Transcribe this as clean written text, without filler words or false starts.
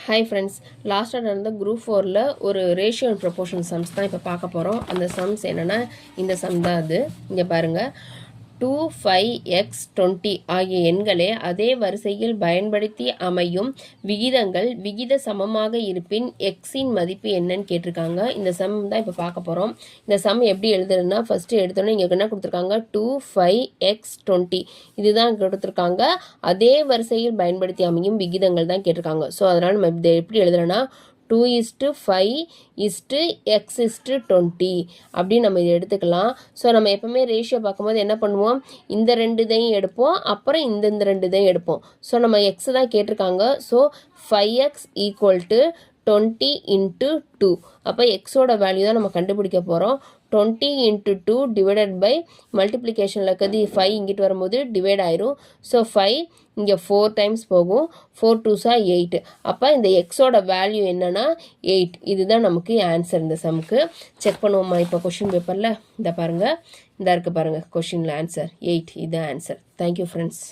Hi friends, லாஸ்ட்டாக நடந்த group 4ல் ஒரு ரேஷியோ அண்ட் ப்ரொபோர்ஷன் சம்ஸ் தான் இப்போ பார்க்க போகிறோம். அந்த சம்ஸ் என்னென்னா இந்த சம் தான் அது. இங்கே பாருங்கள், 2, 5, x, 20 ஆகிய எண்களே அதே வரிசையில் பயன்படுத்தி அமையும் விகிதங்கள் விகித சமமாக இருப்பின் எக்ஸின் மதிப்பு என்னன்னு கேட்டிருக்காங்க. இந்த சம் தான் இப்போ பார்க்க போகிறோம். இந்த சம் எப்படி எழுதுறதுன்னா, ஃபஸ்ட்டு எடுத்தோன்னே இங்கே என்ன கொடுத்துருக்காங்க, 2, 5, x, 20 இதுதான் கொடுத்துருக்காங்க. அதே வரிசையில் பயன்படுத்தி அமையும் விகிதங்கள் தான் கேட்டிருக்காங்க. ஸோ அதனால் நம்ம இதை எப்படி எழுதுறோன்னா 2:5:x:20 அப்படின்னு நம்ம இதை எடுத்துக்கலாம். ஸோ நம்ம எப்பவுமே ரேஷியோ பார்க்கும்போது என்ன பண்ணுவோம், இந்த ரெண்டு இதையும் எடுப்போம், அப்புறம் இந்த ரெண்டு இதையும் எடுப்போம். ஸோ நம்ம எக்ஸ் தான் கேட்டிருக்காங்க. So 5x = 20 × 2. அப்போ எக்ஸோட வேல்யூ தான் நம்ம கண்டுபிடிக்க போகிறோம். 20 × 2 டிவைடட் பை மல்டிப்ளிகேஷனில் இருக்கிறது 5 இங்கிட்டு வரும்போது டிவைட் ஆயிரும். ஸோ 5 இங்கே 4 டைம்ஸ் போகும். 4 2s 8. அப்போ இந்த எக்ஸோட வேல்யூ என்னன்னா 8. இதுதான் நமக்கு ஆன்சர். இந்த சம்க்கு செக் பண்ணுவோமா இப்போ கொஷின் பேப்பரில்? இந்த பாருங்கள், இந்த இருக்குது பாருங்கள் கொஷினில் ஆன்சர் 8. இதுதான் ஆன்சர். Thank you friends.